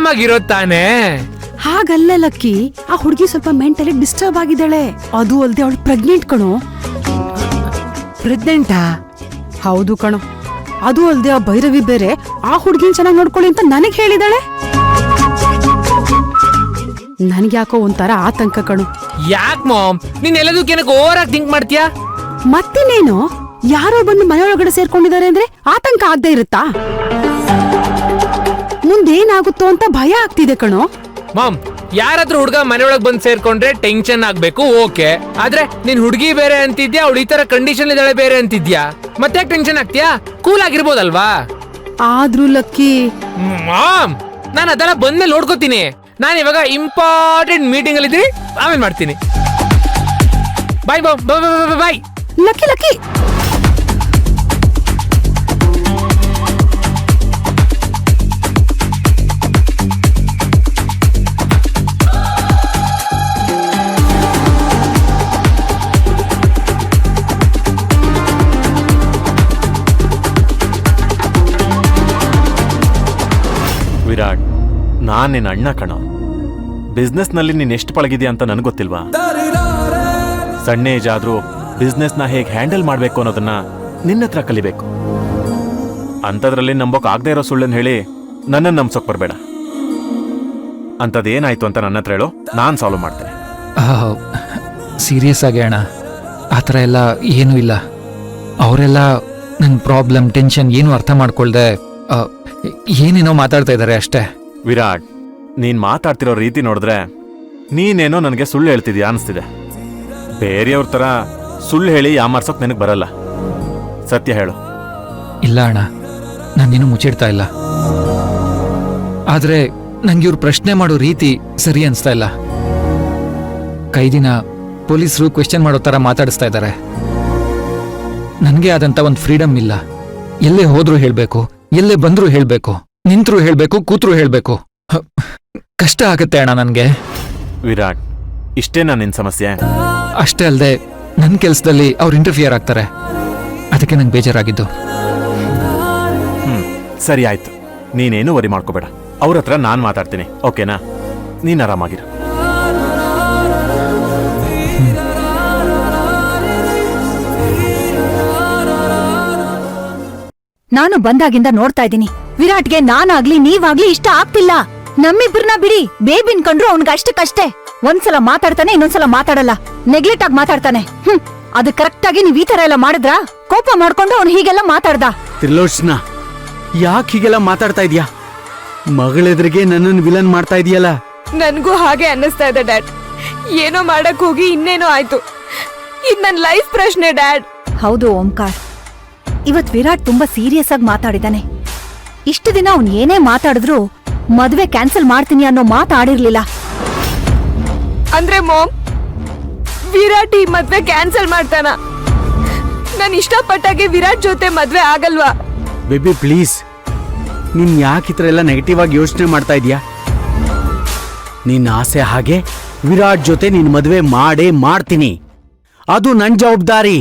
ಆರಾಮಾಗಿರೋತಾನೆ. ಹಾಗಲ್ಲ ಲಕ್ಕಿ, ಆ ಹುಡುಗಿ ಸ್ವಲ್ಪ ಮೆಂಟಲಿ ಡಿಸ್ಟರ್ಬ್ ಆಗಿದ್ದಾಳೆ. ಅದು ಅಲ್ದೆ ಅವಳು ಪ್ರೆಗ್ನೆಂಟ್ ಕಣೋ. ಪ್ರೆಗ್ನೆಂಟಾ? ಹೌದು ಕಣೋ. ಅದು ಅಲ್ದೆ ಆ ಭೈರವಿ ಬೇರೆ ಆ ಹುಡುಗಿನ ಚೆನ್ನಾಗಿ ನೋಡ್ಕೊಳ್ಳಿ ಅಂತ ನನಗ್ ಹೇಳಿದಾಳೆ. ನನ್ಗೆ ಯಾಕೋ ಒಂಥರ ಆತಂಕ ಕಣೋ. ಯಾಕ್ ಮಾಮ್, ನೀನ್ ಎಲ್ಲದಕ್ಕೇನಕ್ಕೆ ಓವರ್ ಆಗಿ ಥಿಂಕ್ ಮಾಡ್ತೀಯಾ? ಮತ್ತಿನ್ನೇನು, ಯಾರೋ ಬಂದು ಮನೆಯೊಳಗಡೆ ಸೇರ್ಕೊಂಡಿದ್ದಾರೆ ಅಂದ್ರೆ ಆತಂಕ ಆಗದೆ ಇರುತ್ತಾ? ಮುಂದೇನಾಗುತ್ತೋ ಅಂತ ಭಯ ಆಗ್ತಿದೆ ಕಣೋ. ಮಾಮ್, ಯಾರಾದ್ರೂ ಹುಡ್ಗ ಮನೆಯೊಳಗ್ ಬಂದ್ ಸೇರ್ಕೊಂಡ್ರೆ ಟೆನ್ಷನ್ ಆಗ್ಬೇಕು, ಓಕೆ. ಆದ್ರೆ ನೀನ್ ಹುಡುಗಿ ಬೇರೆ ಅಂತಿದ್ಯಾ, ಅವಳು ಈ ತರ ಕಂಡೀಷನ್ ಇದ್ದಾಳೆ ಬೇರೆ ಅಂತಿದ್ಯಾ, ಮತ್ತೆ ಟೆನ್ಷನ್ ಆಗ್ತೀಯಾ? ಕೂಲ್ ಆಗಿರ್ಬೋದಲ್ವಾ? ಆದ್ರೂ ಲಕ್ಕಿ ಮಾಮ್, ನಾನು ಅದೆಲ್ಲ ಬಂದ್ಮೇಲೆ ನೋಡ್ಕೋತೀನಿ. ನಾನು ಇವಾಗ ಇಂಪಾರ್ಟೆಂಟ್ ಮೀಟಿಂಗ್ ಅಲ್ಲಿ ಇದ್ದೀನಿ, ಆಮೇಲೆ ಮಾಡ್ತೀನಿ. ಬಾಯ್ ಮಾಮ್, ಬಾಯ್. ಲಕ್ಕಿ ಲಕ್ಕಿ ವಿರಾಟ್, ನಾನ್ ನಿನ್ನ ಅಣ್ಣ ಕಣ. ಬಿಸ್ನೆಸ್ ನಲ್ಲಿ ನೀನ್ ಎಷ್ಟು ಪಳಗಿದ್ಯಾ ಅಂತ ನನಗೆ ಗೊತ್ತಿಲ್ವಾ? ಸಣ್ಣ ಏಜ್ ಆದ್ರೂ ಬಿಸ್ನೆಸ್ ನ ಹೇಗೆ ಹ್ಯಾಂಡಲ್ ಮಾಡ್ಬೇಕು ಅನ್ನೋದನ್ನ ನಿನ್ನ ಹತ್ರ ಕಲಿಬೇಕು. ಅಂಥದ್ರಲ್ಲಿ ನಂಬೋಕ್ ಆಗದೆ ಇರೋ ಸುಳ್ಳನ್ನು ಹೇಳಿ ನನ್ನನ್ನು ನಂಬ್ಸೋಕ್ ಬರಬೇಡ. ಅಂಥದ್ದೇನಾಯ್ತು ಅಂತ ನನ್ನ ಹತ್ರ ಹೇಳು, ನಾನು ಸಾಲ್ವ್ ಮಾಡ್ತೇನೆ. ಸೀರಿಯಸ್ ಆಗಿ ಅಣ್ಣ, ಆ ಥರ ಎಲ್ಲ ಏನೂ ಇಲ್ಲ. ಅವರೆಲ್ಲ ನನ್ನ ಪ್ರಾಬ್ಲಮ್ ಟೆನ್ಷನ್ ಏನು ಅರ್ಥ ಮಾಡ್ಕೊಳ್ದೆ ಏನೇನೋ ಮಾತಾಡ್ತಾ ಇದ್ದಾರೆ ಅಷ್ಟೇ. ವಿರಾಟ್, ನೀನ್ ಮಾತಾಡ್ತಿರೋ ರೀತಿ ನೋಡಿದ್ರೆ ನೀನೇನೋ ನನಗೆ ಸುಳ್ಳು ಹೇಳ್ತಿದ್ಯಾ ಅನಿಸ್ತಿದೆ. ಬೇರೆಯವ್ರ ಥರ ಸುಳ್ಳು ಹೇಳಿ ಯಾಮಾರ್ಸೋಕ್ ನಿನಗೆ ಬರಲ್ಲ. ಸತ್ಯ ಹೇಳು. ಇಲ್ಲ ಅಣ್ಣ, ನಾನೇನು ಮುಚ್ಚಿಡ್ತಾ ಇಲ್ಲ. ಆದ್ರೆ ನಂಗೆ ಇವ್ರು ಪ್ರಶ್ನೆ ಮಾಡೋ ರೀತಿ ಸರಿ ಅನ್ಸ್ತಾ ಇಲ್ಲ. ಕೈ ದಿನ ಪೊಲೀಸರು ಕ್ವೆಶ್ಚನ್ ಮಾಡೋ ಥರ ಮಾತಾಡಿಸ್ತಾ ಇದ್ದಾರೆ. ನನಗೆ ಆದಂತ ಒಂದು ಫ್ರೀಡಮ್ ಇಲ್ಲ. ಎಲ್ಲೇ ಹೋದ್ರೂ ಹೇಳ್ಬೇಕು, ಎಲ್ಲೇ ಬಂದ್ರೂ ಹೇಳ್ಬೇಕು, ನಿಂತ್ರೂ ಹೇಳ್ಬೇಕು, ಕೂತ್ರೂ ಹೇಳ್ಬೇಕು. ಕಷ್ಟ ಆಗತ್ತೆ ಅಣ್ಣ ನನ್ಗೆ. ವಿರಾಟ್, ಇಷ್ಟೇನಾ ನಿನ್ ಸಮಸ್ಯೆ? ಅಷ್ಟೇ ಅಲ್ಲದೆ ನನ್ನ ಕೆಲಸದಲ್ಲಿ ಅವ್ರು ಇಂಟರ್ಫಿಯರ್ ಆಗ್ತಾರೆ. ಅದಕ್ಕೆ ನಂಗೆ ಬೇಜಾರಾಗಿದ್ದು. ಸರಿ ಆಯ್ತು, ನೀನೇನು ವರಿ ಮಾಡ್ಕೋಬೇಡ. ಅವ್ರ ಹತ್ರ ನಾನು ಮಾತಾಡ್ತೀನಿ, ಓಕೆನಾ? ನೀನ್ ಆರಾಮಾಗಿರು. ನಾನು ಬಂದಾಗಿಂದ ನೋಡ್ತಾ ಇದ್ದೀನಿ, ವಿರಾಟ್ಗೆ ನಾನಾಗ್ಲಿ ನೀವಾಗ್ಲಿ ಇಷ್ಟ ಆಗ್ತಿಲ್ಲ. ನಮ್ಮಿಬ್ರನ್ನ ಬಿಡಿ, ಬೇಬಿನ್ ಕಂಡ್ರು ಅವ್ನಿಗಷ್ಟಕ್ಕಷ್ಟೇ. ಒಂದ್ಸಲ ಮಾತಾಡ್ತಾನೆ, ಇನ್ನೊಂದ್ಸಲ ಮಾತಾಡಲ್ಲ. ನೆಗ್ಲೆಕ್ಟ್ ಆಗಿ ಮಾತಾಡ್ತಾನೆ. ಅದು ಕರೆಕ್ಟ್ ಆಗಿ ನೀವ್ ಈ ತರ ಎಲ್ಲ ಮಾಡಿದ್ರಾ? ಕೋಪ ಮಾಡ್ಕೊಂಡು ಅವ್ನು ಹೀಗೆಲ್ಲ ಮಾತಾಡ್ದ. ತ್ರಿಲೋಚನಾ, ಯಾಕೆ ಹೀಗೆಲ್ಲ ಮಾತಾಡ್ತಾ ಇದ್ಯಾ? ಮಗಳೆದ್ರಿಗೆ ನನ್ನನ್ನು ವಿಲನ್ ಮಾಡ್ತಾ ಇದೀಯಲ್ಲ. ನನ್ಗೂ ಹಾಗೆ ಅನ್ನಿಸ್ತಾ ಇದೆ ಡ್ಯಾಡ್. ಏನೋ ಮಾಡಕ್ ಹೋಗಿ ಇನ್ನೇನೋ ಆಯ್ತು. ಇದ್ ನನ್ ಲೈಫ್ ಪ್ರಶ್ನೆ ಡ್ಯಾಡ್. ಹೌದು ಓಂಕಾರ್, ಇವತ್ ವಿರಾಟ್ ತುಂಬಾ ಸೀರಿಯಸ್ ಆಗಿ ಮಾತಾಡಿದಾನೆ. ಇಷ್ಟು ದಿನ ಅವ್ನ್ ಏನೇ ಮಾತಾಡಿದ್ರು ಮದ್ವೆ ಕ್ಯಾನ್ಸಲ್ ಮಾಡ್ತೀನಿ ಅನ್ನೋ ಮಾತಾಡಿರ್ಲಿಲ್ಲ. ಅಂದ್ರೆ ಮಾಮ್, ವಿರಾಟ್ ಈ ಮದ್ವೆ ಕ್ಯಾನ್ಸಲ್ ಮಾಡ್ತಾನ? ನಾನು ಇಷ್ಟಪಟ್ಟಾಗೆ ವಿರಾಟ್ ಜೊತೆ ಮದ್ವೆ ಆಗಲ್ವಾ? ಬೇಬಿ ಪ್ಲೀಸ್, ನೀನ್ ಯಾಕೆ ಈ ಥರ ಎಲ್ಲ ನೆಗೆಟಿವ್ ಆಗಿ ಯೋಚನೆ ಮಾಡ್ತಾ ಇದೀಯಾ? ನಿನ್ನ ಆಸೆ ಹಾಗೆ ವಿರಾಟ್ ಜೊತೆ ನೀನ್ ಮದ್ವೆ ಮಾಡೇ ಮಾಡ್ತೀನಿ. ಅದು ನನ್ ಜವಾಬ್ದಾರಿ.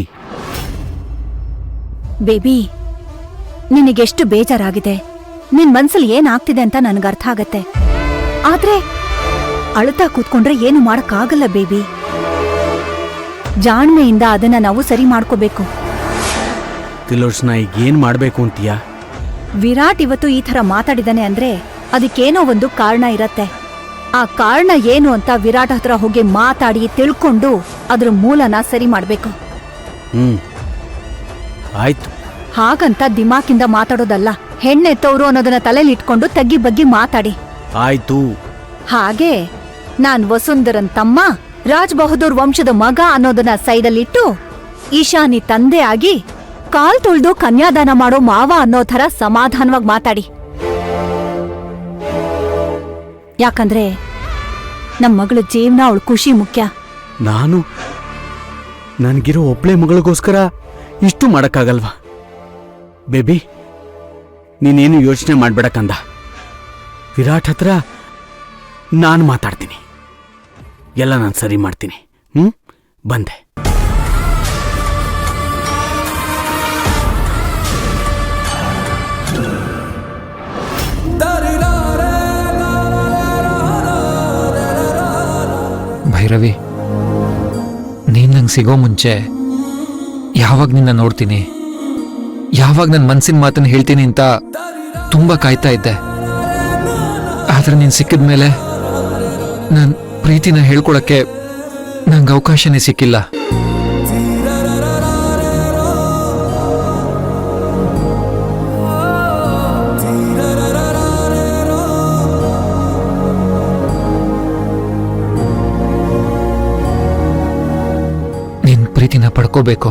ಬೇಬಿ, ನಿನಗೆಷ್ಟು ಬೇಜಾರಾಗಿದೆ, ನಿನ್ ಮನ್ಸಲ್ಲಿ ಏನಾಗ್ತಿದೆ ಅಂತ ನನ್ಗರ್ಥ ಆಗತ್ತೆ. ಆದ್ರೆ ಅಳುತ್ತಾ ಕೂತ್ಕೊಂಡ್ರೆ ಏನು ಮಾಡಕ್ಕಾಗಲ್ಲ ಬೇಬಿ. ಜಾಣ್ಮೆಯಿಂದ ಅದನ್ನ ನಾವು ಸರಿ ಮಾಡ್ಕೋಬೇಕು. ತ್ರಿಲೋಚನಾ, ಈಗ ಏನ್ ಮಾಡ್ಬೇಕು ಅಂತೀಯಾ? ವಿರಾಟ್ ಇವತ್ತು ಈ ಥರ ಮಾತಾಡಿದಾನೆ ಅಂದ್ರೆ ಅದಕ್ಕೇನೋ ಒಂದು ಕಾರಣ ಇರತ್ತೆ. ಆ ಕಾರಣ ಏನು ಅಂತ ವಿರಾಟ್ ಹತ್ರ ಹೋಗಿ ಮಾತಾಡಿ ತಿಳ್ಕೊಂಡು ಅದ್ರ ಮೂಲನ ಸರಿ ಮಾಡ್ಬೇಕು. ಆಯ್ತು. ಹಾಗಂತ ದಿಮಾಕಿಂದ ಮಾತಾಡೋದಲ್ಲ. ಹೆಣ್ಣೆತ್ತವ್ರು ಅನ್ನೋದನ್ನ ತಲೆಯಲ್ಲಿ ಇಟ್ಕೊಂಡು ತಗ್ಗಿ ಬಗ್ಗಿ ಮಾತಾಡಿ. ಆಯ್ತು. ಹಾಗೆ ನಾನ್ ವಸುಂಧರನ್ ತಮ್ಮ, ರಾಜ್ ಬಹದ್ದೂರ್ ವಂಶದ ಮಗ ಅನ್ನೋದನ್ನ ಸೈಡಲ್ಲಿಟ್ಟು ಈಶಾನಿ ತಂದೆ ಆಗಿ ಕಾಲ್ ತುಳ್ದು ಕನ್ಯಾದಾನ ಮಾಡೋ ಮಾವ ಅನ್ನೋ ಥರ ಸಮಾಧಾನವಾಗಿ ಮಾತಾಡಿ. ಯಾಕಂದ್ರೆ ನಮ್ ಮಗಳ ಜೀವನ, ಅವಳು ಖುಷಿ ಮುಖ್ಯ. ನಾನು ನನ್ಗಿರೋ ಒಬ್ಳೆ ಮಗಳಿಗೋಸ್ಕರ ಇಷ್ಟು ಮಾಡಕ್ಕಾಗಲ್ವಾ? ಬೇಬಿ, ನೀನೇನು ಯೋಚನೆ ಮಾಡ್ಬೇಡ ಕಂದ. ವಿರಾಟ್ ಹತ್ರ ನಾನು ಮಾತಾಡ್ತೀನಿ, ಎಲ್ಲ ನಾನು ಸರಿ ಮಾಡ್ತೀನಿ. ಬಂದೆ. ಭೈರವಿ, ನೀನ್ ನಂಗೆ ಸಿಗೋ ಮುಂಚೆ ಯಾವಾಗ ನಿನ್ನ ನೋಡ್ತೀನಿ, ಯಾವಾಗ ನನ್ನ ಮನ್ಸಿನ ಮಾತನ್ನ ಹೇಳ್ತೀನಿ ಅಂತ ತುಂಬಾ ಕಾಯ್ತಾ ಇದ್ದೆ. ಆದ್ರೆ ನೀನ್ ಸಿಕ್ಕಿದ ಮೇಲೆ ನನ್ನ ಪ್ರೀತಿನ ಹೇಳ್ಕೊಳಕ್ಕೆ ನಂಗೆ ಅವಕಾಶನೇ ಸಿಕ್ಕಿಲ್ಲ. ನಿನ್ ಪ್ರೀತಿನ ಪಡ್ಕೋಬೇಕು,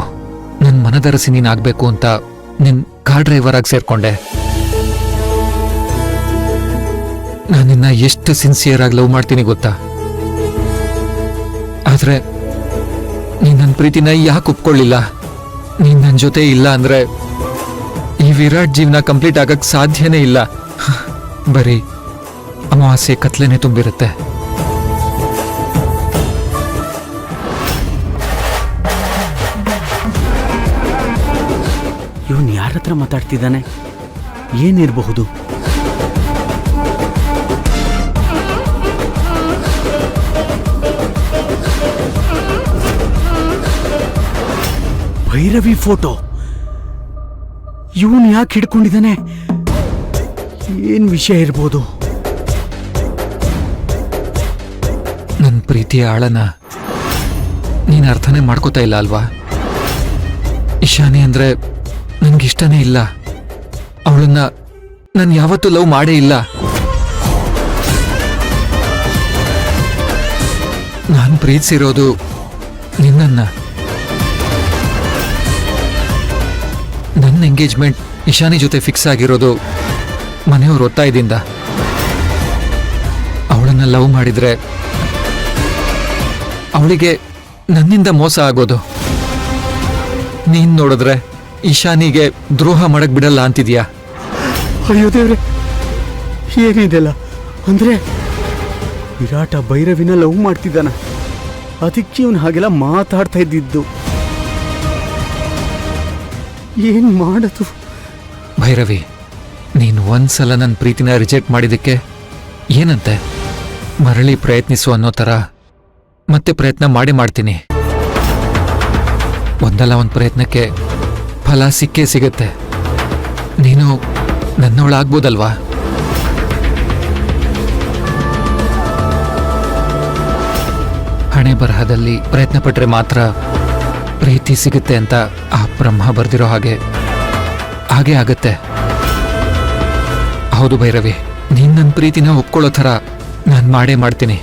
ನನ್ ಮನದರಸಿ ನೀನಾಗ್ಬೇಕು ಅಂತ ನಿನ್ ಕಾರ್ ಡ್ರೈವರ್ ಆಗಿ ಸೇರ್ಕೊಂಡೆ. ನಾನಿನ್ನ ಎಷ್ಟು ಸಿನ್ಸಿಯರ್ ಆಗಿ ಲವ್ ಮಾಡ್ತೀನಿ ಗೊತ್ತಾ? ಆದ್ರೆ ನೀನ್ ನನ್ನ ಪ್ರೀತಿನ ಯಾಕೆ ಒಪ್ಕೊಳ್ಳಿಲ್ಲ? ನೀನ್ ನನ್ನ ಜೊತೆ ಇಲ್ಲ ಅಂದ್ರೆ ಈ ವಿರಾಟ್ ಜೀವನ ಕಂಪ್ಲೀಟ್ ಆಗಕ್ ಸಾಧ್ಯನೇ ಇಲ್ಲ. ಬರೀ ಅಮಾವಾಸ್ಯೆ ಕತ್ಲೆನೆ ತುಂಬಿರುತ್ತೆ. ಇವನ್ ಯಾರ ಹತ್ರ ಮಾತಾಡ್ತಿದ್ದಾನೆ? ಏನಿರಬಹುದು? ಭೈರವಿ ಫೋಟೋ. ಇವನ್ ಯಾಕೆ ಹಿಡ್ಕೊಂಡಿದ್ದಾನೆ? ಏನ್ ವಿಷಯ ಇರ್ಬೋದು? ನನ್ನ ಪ್ರೀತಿಯ ಆಳನ ನೀನ್ ಅರ್ಥನೇ ಮಾಡ್ಕೋತಾ ಇಲ್ಲ ಅಲ್ವಾ? ಇಶಾನಿ ಅಂದ್ರೆ ನನ್ಗಿಷ್ಟನೇ ಇಲ್ಲ. ಅವಳನ್ನ ನಾನು ಯಾವತ್ತೂ ಲವ್ ಮಾಡೇ ಇಲ್ಲ. ನಾನು ಪ್ರೀತಿಸಿರೋದು ನಿನ್ನನ್ನ. ನನ್ನ ಎಂಗೇಜ್ಮೆಂಟ್ ಇಶಾನಿ ಜೊತೆ ಫಿಕ್ಸ್ ಆಗಿರೋದು ಮನೆಯವ್ರ ಒತ್ತಾಯದಿಂದ. ಅವಳನ್ನ ಲವ್ ಮಾಡಿದ್ರೆ ಅವಳಿಗೆ ನನ್ನಿಂದ ಮೋಸ ಆಗೋದು. ನೀನ್ ನೋಡಿದ್ರೆ ಇಶಾನಿಗೆ ದ್ರೋಹ ಮಾಡಕ್ ಬಿಡಲ್ಲ ಅಂತಿದ್ಯಾ? ಅಯ್ಯೋ ದೇವ್ರೆ, ಏನಿದೆಲ್ಲ? ಅಂದ್ರೆ ವಿರಾಟ ಭೈರವಿನ ಲವ್ ಮಾಡ್ತಿದ್ದಾನ? ಅದಕ್ಕೆ ಇವನು ಹಾಗೆಲ್ಲ ಮಾತಾಡ್ತಾ ಇದ್ದಿದ್ದು. ಏನ್ ಮಾಡೋದು? ಭೈರವಿ, ನೀನು ಒಂದ್ಸಲ ನನ್ನ ಪ್ರೀತಿನ ರಿಜೆಕ್ಟ್ ಮಾಡಿದಕ್ಕೆ ಏನಂತೆ? ಮರಳಿ ಪ್ರಯತ್ನಿಸು ಅನ್ನೋ ಥರ ಮತ್ತೆ ಪ್ರಯತ್ನ ಮಾಡ್ತೀನಿ. ಒಂದಲ್ಲ ಒಂದು ಪ್ರಯತ್ನಕ್ಕೆ ಫಲ ಸಿಕ್ಕೇ ಸಿಗತ್ತೆ. ನೀನು ನನ್ನವಳಾಗ್ಬೋದಲ್ವಾ? ಹಣೆ ಬರಹದಲ್ಲಿ ಪ್ರಯತ್ನ ಪಟ್ರೆ ಮಾತ್ರ ಪ್ರೀತಿ ಸಿಗುತ್ತೆ ಅಂತ ಆ ಬ್ರಹ್ಮ ಬರ್ದಿರೋ ಹಾಗೆ ಆಗತ್ತೆ. ಹೌದು ಭೈರವಿ, ನೀನ್ ನನ್ನ ಪ್ರೀತಿನ ಒಪ್ಕೊಳ್ಳೋ ಥರ ನಾನು ಮಾಡ್ತೀನಿ.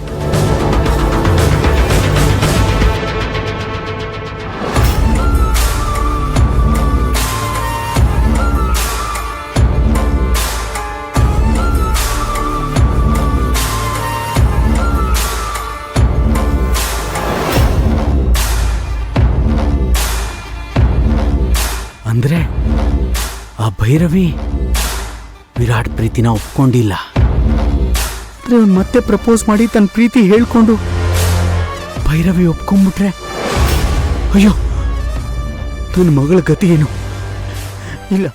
ಅಂದ್ರೆ ಆ ಭೈರವಿ ವಿರಾಟ್ ಪ್ರೀತಿನ ಒಪ್ಕೊಂಡಿಲ್ಲ. ಆದ್ರೆ ಅವ್ನು ಮತ್ತೆ ಪ್ರಪೋಸ್ ಮಾಡಿ ತನ್ನ ಪ್ರೀತಿ ಹೇಳ್ಕೊಂಡು ಭೈರವಿ ಒಪ್ಕೊಂಡ್ಬಿಟ್ರೆ ಅಯ್ಯೋ, ನನ್ನ ಮಗಳ ಗತಿ ಏನು? ಇಲ್ಲ,